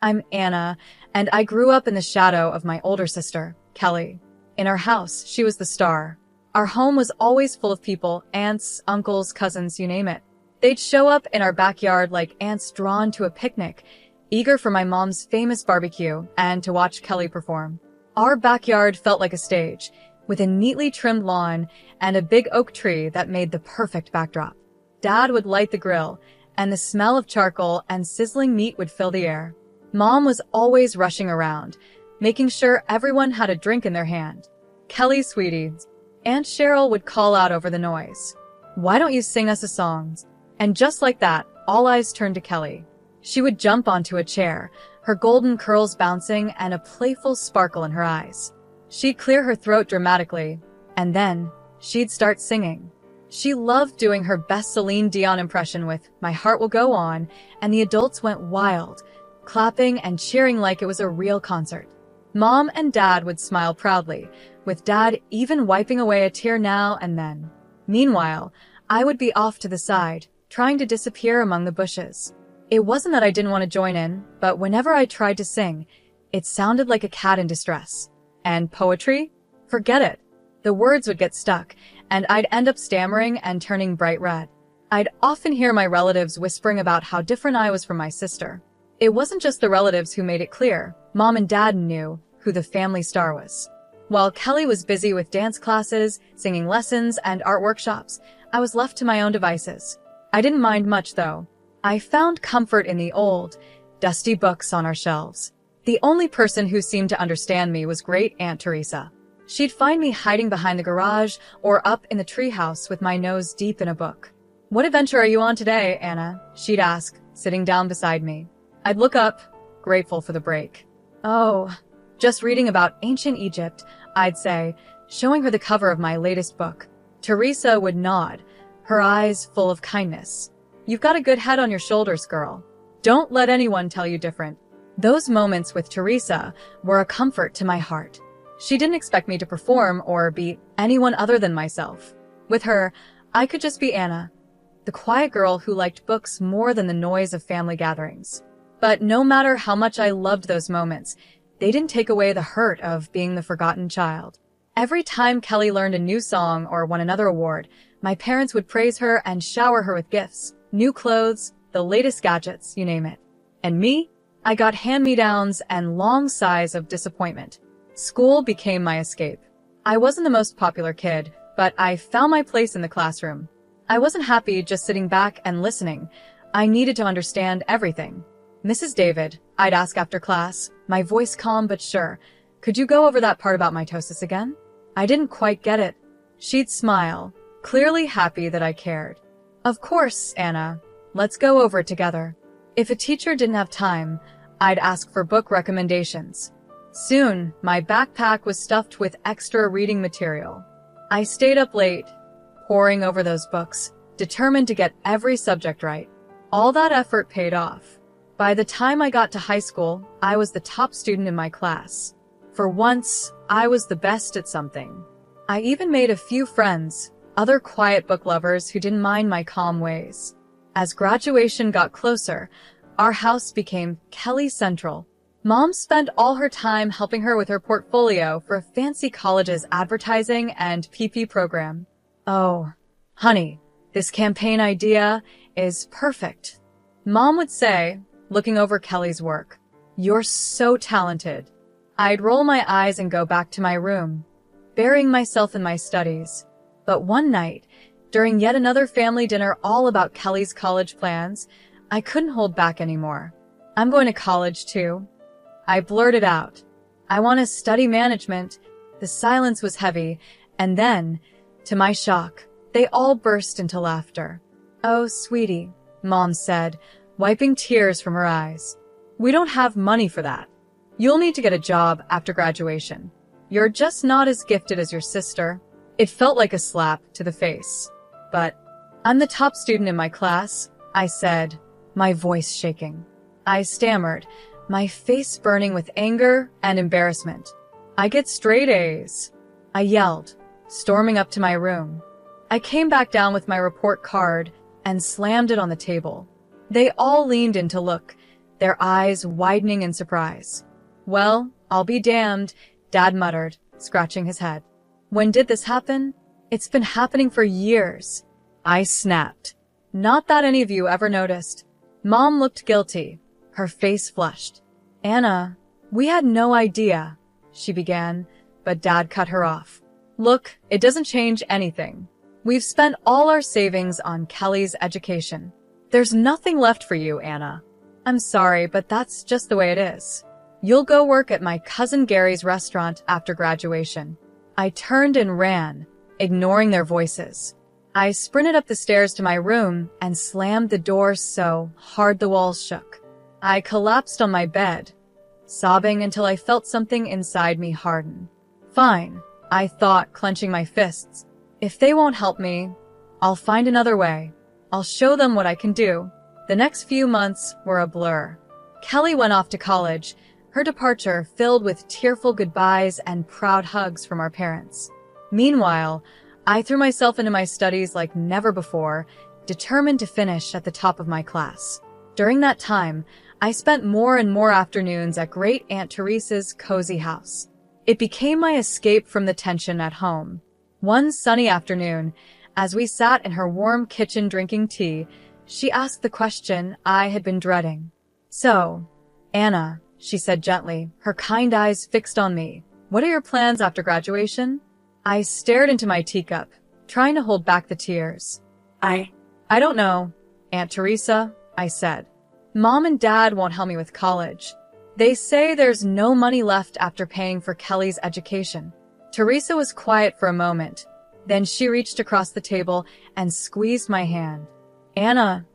I'm Anna, and I grew up in the shadow of my older sister, Kelly. In our house, she was the star. Our home was always full of people, aunts, uncles, cousins, you name it. They'd show up in our backyard like ants drawn to a picnic, eager for my mom's famous barbecue and to watch Kelly perform. Our backyard felt like a stage, with a neatly trimmed lawn and a big oak tree that made the perfect backdrop. Dad would light the grill, and the smell of charcoal and sizzling meat would fill the air. Mom was always rushing around, making sure everyone had a drink in their hand. "Kelly, sweetie," Aunt Cheryl would call out over the noise. "Why don't you sing us a song?" And just like that, all eyes turned to Kelly. She would jump onto a chair, her golden curls bouncing and a playful sparkle in her eyes. She'd clear her throat dramatically, and then she'd start singing. She loved doing her best Celine Dion impression with "My Heart Will Go On," and the adults went wild, clapping and cheering like it was a real concert. Mom and Dad would smile proudly, with Dad even wiping away a tear now and then. Meanwhile, I would be off to the side, trying to disappear among the bushes. It wasn't that I didn't want to join in, but whenever I tried to sing, it sounded like a cat in distress. And poetry? Forget it. The words would get stuck, and I'd end up stammering and turning bright red. I'd often hear my relatives whispering about how different I was from my sister. It wasn't just the relatives who made it clear. Mom and Dad knew who the family star was. While Kelly was busy with dance classes, singing lessons, and art workshops, I was left to my own devices. I didn't mind much, though. I found comfort in the old, dusty books on our shelves. The only person who seemed to understand me was Great Aunt Teresa. She'd find me hiding behind the garage or up in the treehouse with my nose deep in a book. "What adventure are you on today, Anna?" she'd ask, sitting down beside me. I'd look up, grateful for the break. "Oh, just reading about ancient Egypt," I'd say, showing her the cover of my latest book. Teresa would nod, her eyes full of kindness. "You've got a good head on your shoulders, girl. Don't let anyone tell you different." Those moments with Teresa were a comfort to my heart. She didn't expect me to perform or be anyone other than myself. With her, I could just be Anna, the quiet girl who liked books more than the noise of family gatherings. But no matter how much I loved those moments, they didn't take away the hurt of being the forgotten child. Every time Kelly learned a new song or won another award, my parents would praise her and shower her with gifts, new clothes, the latest gadgets, you name it. And me? I got hand-me-downs and long sighs of disappointment. School became my escape. I wasn't the most popular kid, but I found my place in the classroom. I wasn't happy just sitting back and listening. I needed to understand everything. "Mrs. David," I'd ask after class, my voice calm but sure, "could you go over that part about mitosis again?" I didn't quite get it. She'd smile, clearly happy that I cared. "Of course, Anna. Let's go over it together." If a teacher didn't have time, I'd ask for book recommendations. Soon, my backpack was stuffed with extra reading material. I stayed up late, poring over those books, determined to get every subject right. All that effort paid off. By the time I got to high school, I was the top student in my class. For once, I was the best at something. I even made a few friends, other quiet book lovers who didn't mind my calm ways. As graduation got closer, our house became Kelly Central. Mom spent all her time helping her with her portfolio for a fancy college's advertising and PP program. "Oh, honey, this campaign idea is perfect," Mom would say, looking over Kelly's work. "You're so talented." I'd roll my eyes and go back to my room, burying myself in my studies. But one night, during yet another family dinner all about Kelly's college plans, I couldn't hold back anymore. "I'm going to college too," I blurted out. "I want to study management." The silence was heavy, and then, to my shock, they all burst into laughter. "Oh, sweetie," Mom said, wiping tears from her eyes. "We don't have money for that. You'll need to get a job after graduation. You're just not as gifted as your sister." It felt like a slap to the face. "But I'm the top student in my class," I said, my voice shaking. I stammered, my face burning with anger and embarrassment. "I get straight A's," I yelled, storming up to my room. I came back down with my report card and slammed it on the table. They all leaned in to look, their eyes widening in surprise. "Well, I'll be damned," Dad muttered, scratching his head. "When did this happen?" "It's been happening for years," I snapped. "Not that any of you ever noticed." Mom looked guilty. Her face flushed. "Anna, we had no idea," she began, but Dad cut her off. "Look, it doesn't change anything. We've spent all our savings on Kelly's education. There's nothing left for you, Anna. I'm sorry, but that's just the way it is. You'll go work at my cousin Gary's restaurant after graduation." I turned and ran, ignoring their voices. I sprinted up the stairs to my room and slammed the door so hard the walls shook. I collapsed on my bed, sobbing until I felt something inside me harden. "Fine," I thought, clenching my fists. "If they won't help me, I'll find another way. I'll show them what I can do." The next few months were a blur. Kelly went off to college, her departure filled with tearful goodbyes and proud hugs from our parents. Meanwhile, I threw myself into my studies like never before, determined to finish at the top of my class. During that time, I spent more and more afternoons at Great Aunt Teresa's cozy house. It became my escape from the tension at home. One sunny afternoon, as we sat in her warm kitchen drinking tea, she asked the question I had been dreading. "So, Anna," she said gently, her kind eyes fixed on me, "what are your plans after graduation?" I stared into my teacup, trying to hold back the tears. I don't know, Aunt Teresa," I said. "Mom and Dad won't help me with college. They say there's no money left after paying for Kelly's education." Teresa was quiet for a moment. Then she reached across the table and squeezed my hand. "Anna,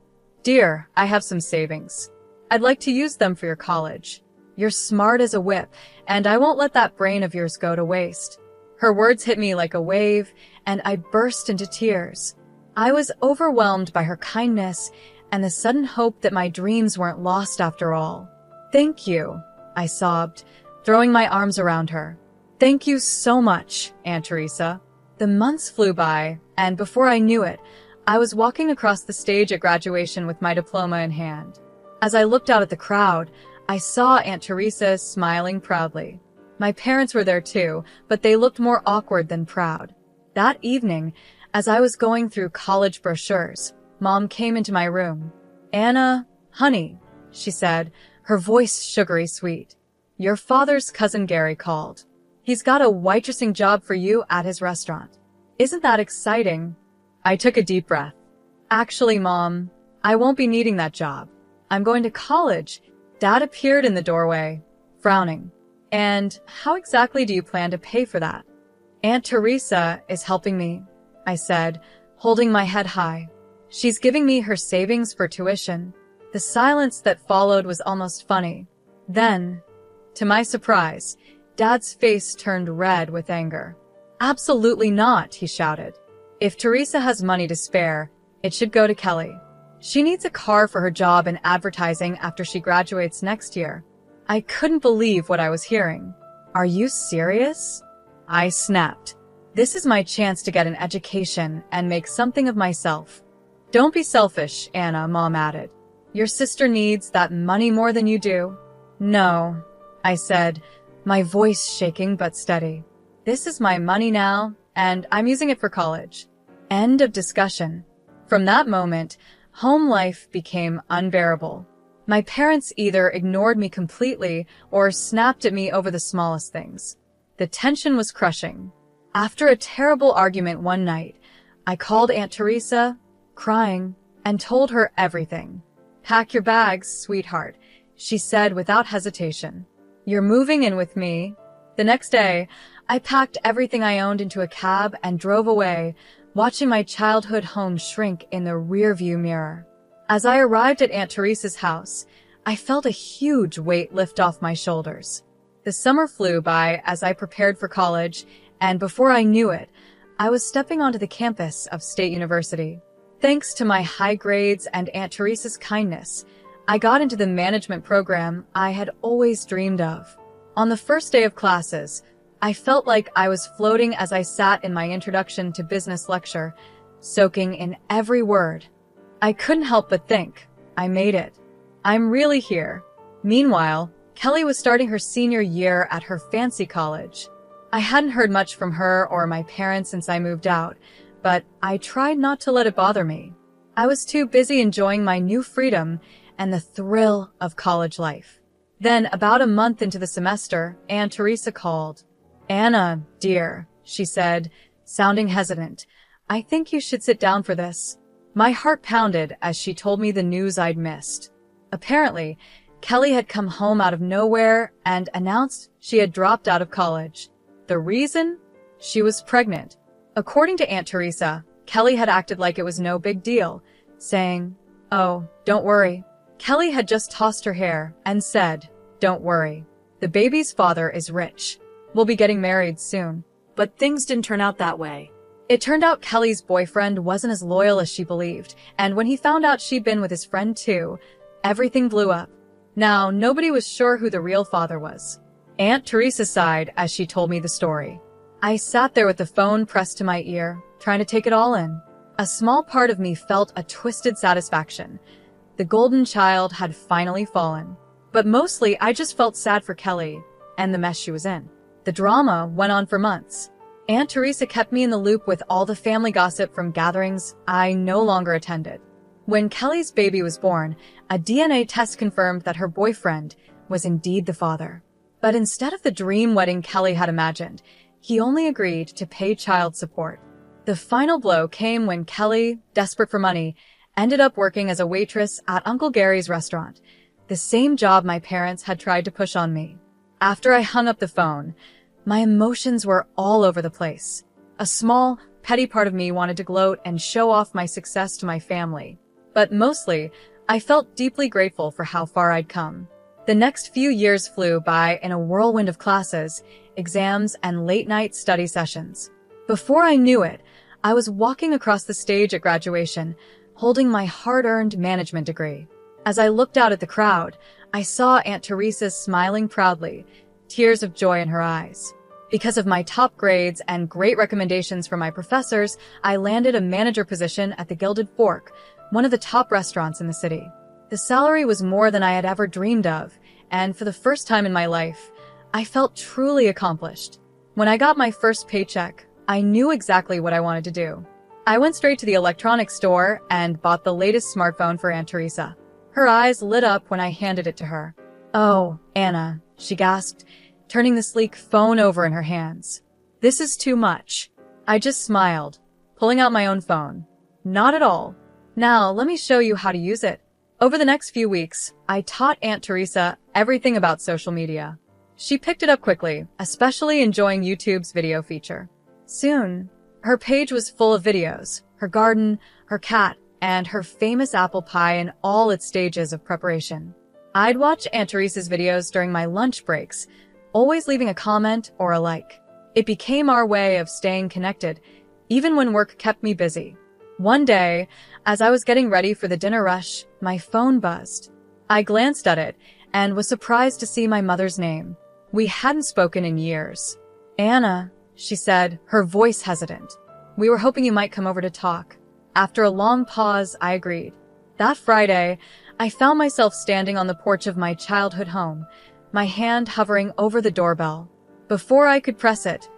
dear, I have some savings. I'd like to use them for your college. You're smart as a whip, and I won't let that brain of yours go to waste." Her words hit me like a wave, and I burst into tears. I was overwhelmed by her kindness and the sudden hope that my dreams weren't lost after all. "Thank you," I sobbed, throwing my arms around her. "Thank you so much, Aunt Teresa." The months flew by, and before I knew it, I was walking across the stage at graduation with my diploma in hand. As I looked out at the crowd, I saw Aunt Teresa smiling proudly. My parents were there too, but they looked more awkward than proud. That evening, as I was going through college brochures, Mom came into my room. "Anna, honey," she said, her voice sugary sweet. "Your father's cousin Gary called. He's got a waitressing job for you at his restaurant. Isn't that exciting?" I took a deep breath. "Actually, Mom, I won't be needing that job. I'm going to college." Dad appeared in the doorway, frowning. "And how exactly do you plan to pay for that?" "Aunt Teresa is helping me," I said, holding my head high. "She's giving me her savings for tuition." The silence that followed was almost funny. Then, to my surprise, Dad's face turned red with anger. "Absolutely not," he shouted. "If Teresa has money to spare, it should go to Kelly. She needs a car for her job in advertising after she graduates next year." I couldn't believe what I was hearing. "Are you serious?" I snapped. "This is my chance to get an education and make something of myself." "Don't be selfish, Anna," Mom added. "Your sister needs that money more than you do." "No," I said, my voice shaking but steady. "This is my money now, and I'm using it for college." End of discussion. From that moment, home life became unbearable. My parents either ignored me completely or snapped at me over the smallest things. The tension was crushing. After a terrible argument one night, I called Aunt Teresa, crying, and told her everything. "Pack your bags, sweetheart," she said without hesitation. "You're moving in with me." The next day, I packed everything I owned into a cab and drove away, watching my childhood home shrink in the rearview mirror. As I arrived at Aunt Teresa's house, I felt a huge weight lift off my shoulders. The summer flew by as I prepared for college, and before I knew it, I was stepping onto the campus of State University. Thanks to my high grades and Aunt Teresa's kindness, I got into the management program I had always dreamed of. On the first day of classes, I felt like I was floating as I sat in my introduction to business lecture, soaking in every word. I couldn't help but think, I made it. I'm really here. Meanwhile, Kelly was starting her senior year at her fancy college. I hadn't heard much from her or my parents since I moved out, but I tried not to let it bother me. I was too busy enjoying my new freedom and the thrill of college life. Then, about a month into the semester, Aunt Teresa called. "Anna, dear," she said, sounding hesitant, "I think you should sit down for this." My heart pounded as she told me the news I'd missed. Apparently, Kelly had come home out of nowhere and announced she had dropped out of college. The reason? She was pregnant. According to Aunt Teresa, Kelly had acted like it was no big deal, saying, "Oh, don't worry." Kelly had just tossed her hair and said, "Don't worry. The baby's father is rich. We'll be getting married soon." But things didn't turn out that way. It turned out Kelly's boyfriend wasn't as loyal as she believed, and when he found out she'd been with his friend too, everything blew up. Now, nobody was sure who the real father was. Aunt Teresa sighed as she told me the story. I sat there with the phone pressed to my ear, trying to take it all in. A small part of me felt a twisted satisfaction. The golden child had finally fallen. But mostly, I just felt sad for Kelly and the mess she was in. The drama went on for months. Aunt Teresa kept me in the loop with all the family gossip from gatherings I no longer attended. When Kelly's baby was born, a DNA test confirmed that her boyfriend was indeed the father. But instead of the dream wedding Kelly had imagined, he only agreed to pay child support. The final blow came when Kelly, desperate for money, ended up working as a waitress at Uncle Gary's restaurant, the same job my parents had tried to push on me. After I hung up the phone, my emotions were all over the place. A small, petty part of me wanted to gloat and show off my success to my family. But mostly, I felt deeply grateful for how far I'd come. The next few years flew by in a whirlwind of classes, exams, and late-night study sessions. Before I knew it, I was walking across the stage at graduation, holding my hard-earned management degree. As I looked out at the crowd, I saw Aunt Teresa smiling proudly, tears of joy in her eyes. Because of my top grades and great recommendations from my professors, I landed a manager position at the Gilded Fork, one of the top restaurants in the city. The salary was more than I had ever dreamed of, and for the first time in my life, I felt truly accomplished. When I got my first paycheck, I knew exactly what I wanted to do. I went straight to the electronics store and bought the latest smartphone for Aunt Teresa. Her eyes lit up when I handed it to her. "Oh, Anna," she gasped, turning the sleek phone over in her hands. "This is too much." I just smiled, pulling out my own phone. "Not at all. Now, let me show you how to use it." Over the next few weeks, I taught Aunt Teresa everything about social media. She picked it up quickly, especially enjoying YouTube's video feature. Soon, her page was full of videos, her garden, her cat, and her famous apple pie in all its stages of preparation. I'd watch Aunt Teresa's videos during my lunch breaks, always leaving a comment or a like. It became our way of staying connected, even when work kept me busy. One day, as I was getting ready for the dinner rush, my phone buzzed. I glanced at it and was surprised to see my mother's name. We hadn't spoken in years. "Anna," she said, her voice hesitant. "We were hoping you might come over to talk." After a long pause, I agreed. That Friday, I found myself standing on the porch of my childhood home, my hand hovering over the doorbell. Before I could press it,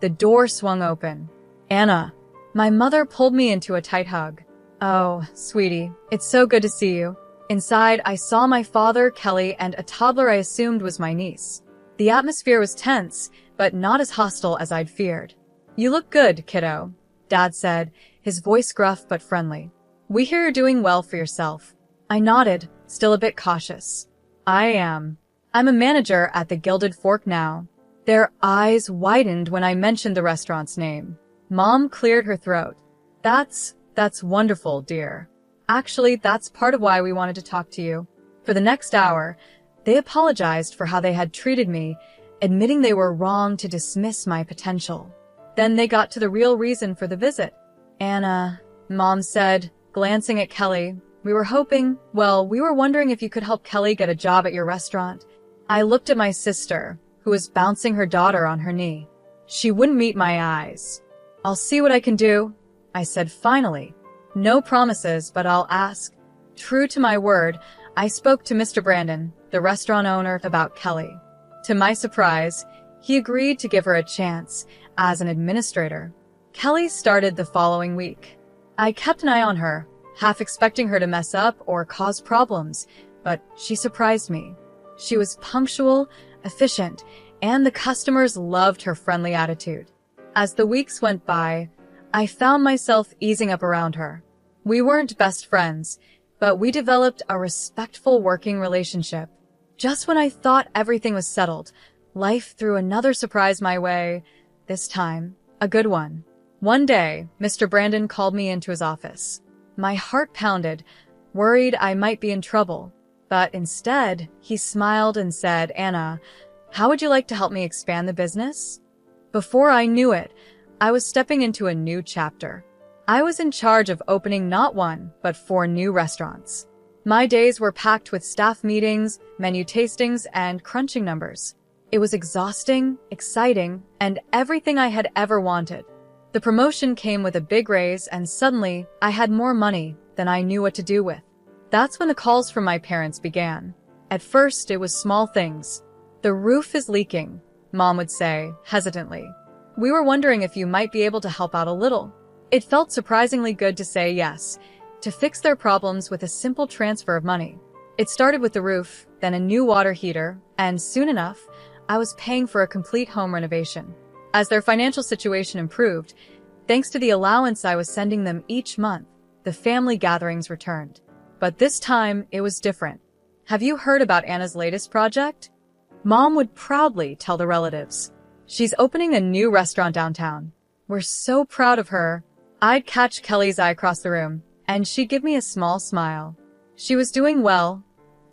the door swung open. "Anna." My mother pulled me into a tight hug. "Oh, sweetie, it's so good to see you." Inside, I saw my father, Kelly, and a toddler I assumed was my niece. The atmosphere was tense, but not as hostile as I'd feared. "You look good, kiddo," Dad said, his voice gruff but friendly. "We hear you're doing well for yourself." I nodded, still a bit cautious. "I am. I'm a manager at the Gilded Fork now." Their eyes widened when I mentioned the restaurant's name. Mom cleared her throat. That's wonderful, dear. Actually, that's part of why we wanted to talk to you." For the next hour, they apologized for how they had treated me, admitting they were wrong to dismiss my potential. Then they got to the real reason for the visit. "Anna," Mom said, glancing at Kelly, we were wondering if you could help Kelly get a job at your restaurant." I looked at my sister, who was bouncing her daughter on her knee. She wouldn't meet my eyes. "I'll see what I can do," I said finally. "No promises, but I'll ask." True to my word, I spoke to Mr. Brandon, the restaurant owner, about Kelly. To my surprise, he agreed to give her a chance as an administrator. Kelly started the following week. I kept an eye on her, half expecting her to mess up or cause problems, but she surprised me. She was punctual, efficient, and the customers loved her friendly attitude. As the weeks went by, I found myself easing up around her. We weren't best friends, but we developed a respectful working relationship. Just when I thought everything was settled, life threw another surprise my way, this time a good one. One day, Mr. Brandon called me into his office. My heart pounded, worried I might be in trouble. But instead, he smiled and said, "Anna, how would you like to help me expand the business?" Before I knew it, I was stepping into a new chapter. I was in charge of opening not one, but 4 new restaurants. My days were packed with staff meetings, menu tastings, and crunching numbers. It was exhausting, exciting, and everything I had ever wanted. The promotion came with a big raise, and suddenly I had more money than I knew what to do with. That's when the calls from my parents began. At first, it was small things. "The roof is leaking," Mom would say, hesitantly. "We were wondering if you might be able to help out a little." It felt surprisingly good to say yes, to fix their problems with a simple transfer of money. It started with the roof, then a new water heater, and soon enough, I was paying for a complete home renovation. As their financial situation improved, thanks to the allowance I was sending them each month, the family gatherings returned. But this time, it was different. "Have you heard about Anna's latest project?" Mom would proudly tell the relatives. "She's opening a new restaurant downtown. We're so proud of her." I'd catch Kelly's eye across the room, and she'd give me a small smile. She was doing well,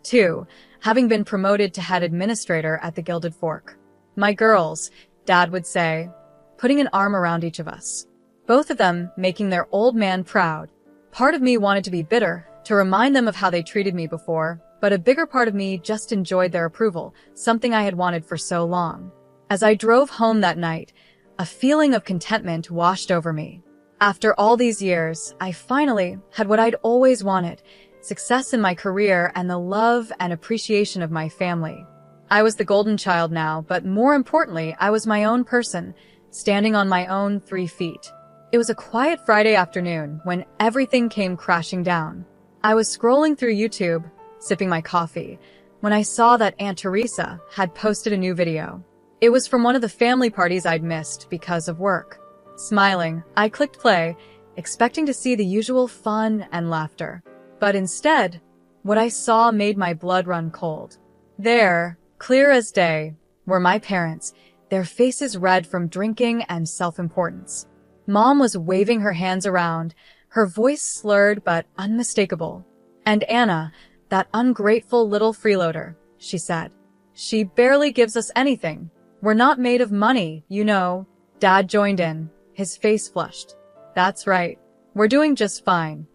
too, having been promoted to head administrator at the Gilded Fork. "My girls," Dad would say, putting an arm around each of us. Both of them making their old man proud. Part of me wanted to be bitter, to remind them of how they treated me before, but a bigger part of me just enjoyed their approval, something I had wanted for so long. As I drove home that night, a feeling of contentment washed over me. After all these years, I finally had what I'd always wanted, success in my career and the love and appreciation of my family. I was the golden child now, but more importantly, I was my own person, standing on my own 3 feet. It was a quiet Friday afternoon when everything came crashing down. I was scrolling through YouTube, sipping my coffee, when I saw that Aunt Teresa had posted a new video. It was from one of the family parties I'd missed because of work. Smiling, I clicked play, expecting to see the usual fun and laughter. But instead, what I saw made my blood run cold. There, clear as day, were my parents, their faces red from drinking and self-importance. Mom was waving her hands around, her voice slurred but unmistakable. "And Anna, that ungrateful little freeloader," she said. "She barely gives us anything. We're not made of money, you know." Dad joined in, his face flushed. "That's right. We're doing just fine.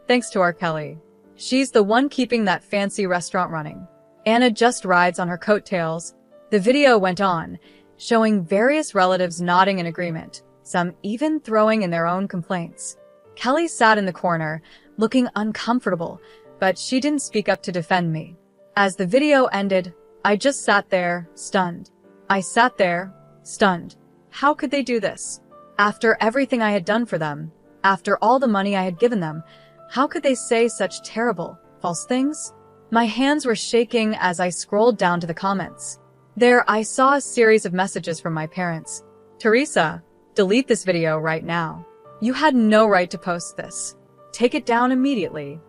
Thanks to our Kelly. She's the one keeping that fancy restaurant running. Anna just rides on her coattails." The video went on, showing various relatives nodding in agreement, some even throwing in their own complaints. Kelly sat in the corner, looking uncomfortable, but she didn't speak up to defend me. As the video ended, I just sat there, stunned. I sat there, stunned. How could they do this? After everything I had done for them, after all the money I had given them, how could they say such terrible, false things? My hands were shaking as I scrolled down to the comments. There I saw a series of messages from my parents. "Teresa, delete this video right now. You had no right to post this. Take it down immediately."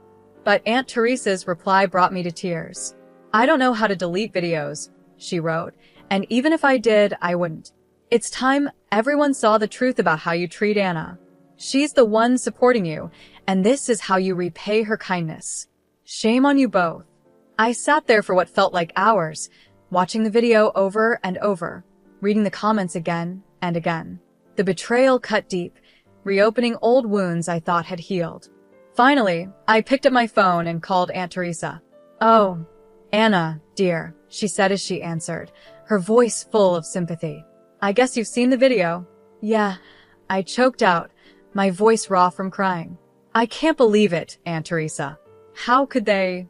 But Aunt Teresa's reply brought me to tears. "I don't know how to delete videos," she wrote, "and even if I did, I wouldn't. It's time everyone saw the truth about how you treat Anna. She's the one supporting you, and this is how you repay her kindness. Shame on you both." I sat there for what felt like hours, watching the video over and over, reading the comments again and again. The betrayal cut deep, reopening old wounds I thought had healed. Finally, I picked up my phone and called Aunt Teresa. "Oh, Anna, dear," she said as she answered, her voice full of sympathy. "I guess you've seen the video." "Yeah," I choked out, my voice raw from crying. "I can't believe it, Aunt Teresa. How could they?"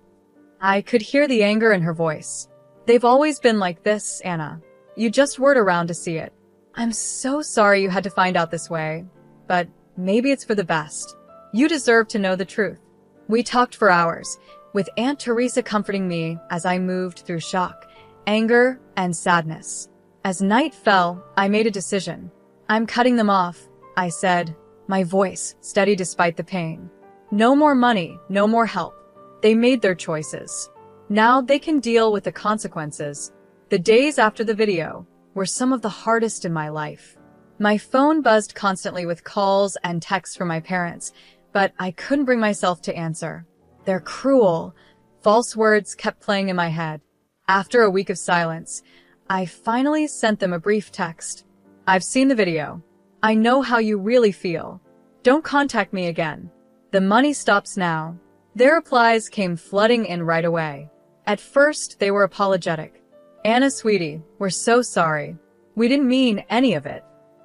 I could hear the anger in her voice. They've always been like this, Anna. You just weren't around to see it. I'm so sorry you had to find out this way, but maybe it's for the best. You deserve to know the truth. We talked for hours, with Aunt Teresa comforting me as I moved through shock, anger, and sadness. As night fell, I made a decision. I'm cutting them off, I said, my voice steady despite the pain. No more money, no more help. They made their choices. Now they can deal with the consequences. The days after the video were some of the hardest in my life. My phone buzzed constantly with calls and texts from my parents, but I couldn't bring myself to answer. Their cruel, false words kept playing in my head. After a week of silence, I finally sent them a brief text. I've seen the video. I know how you really feel. Don't contact me again. The money stops now. Their replies came flooding in right away. At first, they were apologetic. Anna, sweetie, we're so sorry. We didn't mean any of it.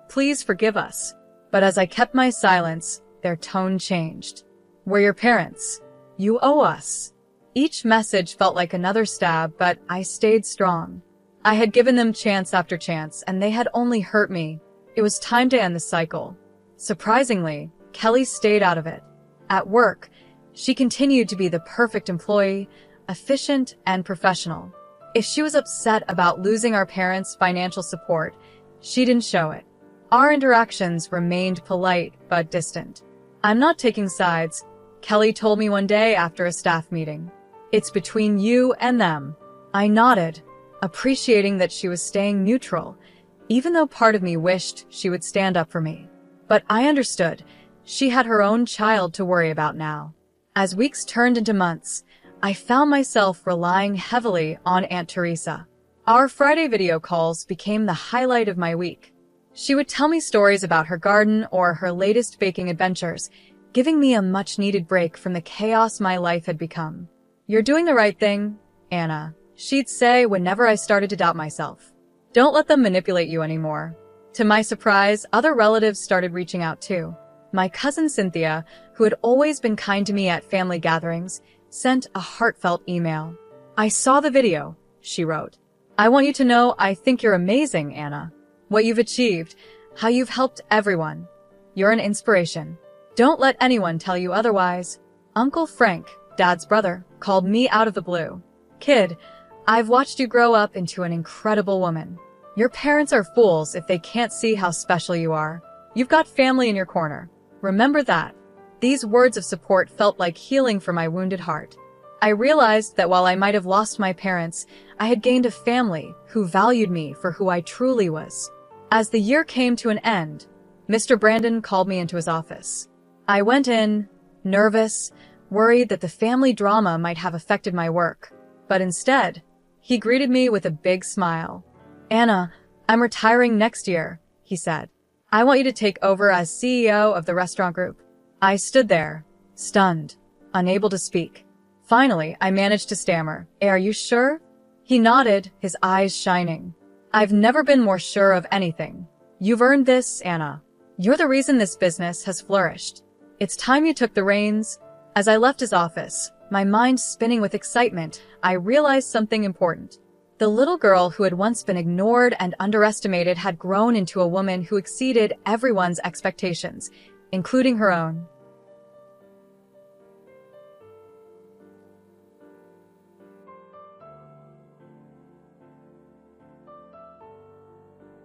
Please forgive us. But as I kept my silence, their tone changed. We're your parents. You owe us. Each message felt like another stab, but I stayed strong. I had given them chance after chance, and they had only hurt me. It was time to end the cycle. Surprisingly, Kelly stayed out of it. At work, she continued to be the perfect employee, efficient and professional. If she was upset about losing our parents' financial support, she didn't show it. Our interactions remained polite but distant. I'm not taking sides, Kelly told me one day after a staff meeting. It's between you and them. I nodded, appreciating that she was staying neutral, even though part of me wished she would stand up for me. But I understood. She had her own child to worry about now. As weeks turned into months, I found myself relying heavily on Aunt Teresa. Our Friday video calls became the highlight of my week. She would tell me stories about her garden or her latest baking adventures, giving me a much-needed break from the chaos my life had become. You're doing the right thing, Anna, she'd say whenever I started to doubt myself. Don't let them manipulate you anymore. To my surprise, other relatives started reaching out too. My cousin Cynthia, who had always been kind to me at family gatherings, sent a heartfelt email. I saw the video, she wrote. I want you to know I think you're amazing, Anna. What you've achieved, how you've helped everyone. You're an inspiration. Don't let anyone tell you otherwise. Uncle Frank, Dad's brother, called me out of the blue. Kid, I've watched you grow up into an incredible woman. Your parents are fools if they can't see how special you are. You've got family in your corner. Remember that. These words of support felt like healing for my wounded heart. I realized that while I might have lost my parents, I had gained a family who valued me for who I truly was. As the year came to an end, Mr. Brandon called me into his office. I went in, nervous, worried that the family drama might have affected my work. But instead, he greeted me with a big smile. Anna, I'm retiring next year, he said. I want you to take over as CEO of the restaurant group. I stood there, stunned, unable to speak. Finally, I managed to stammer. Are you sure? He nodded, his eyes shining. I've never been more sure of anything. You've earned this, Anna. You're the reason this business has flourished. It's time you took the reins. As I left his office, my mind spinning with excitement, I realized something important. The little girl who had once been ignored and underestimated had grown into a woman who exceeded everyone's expectations, including her own.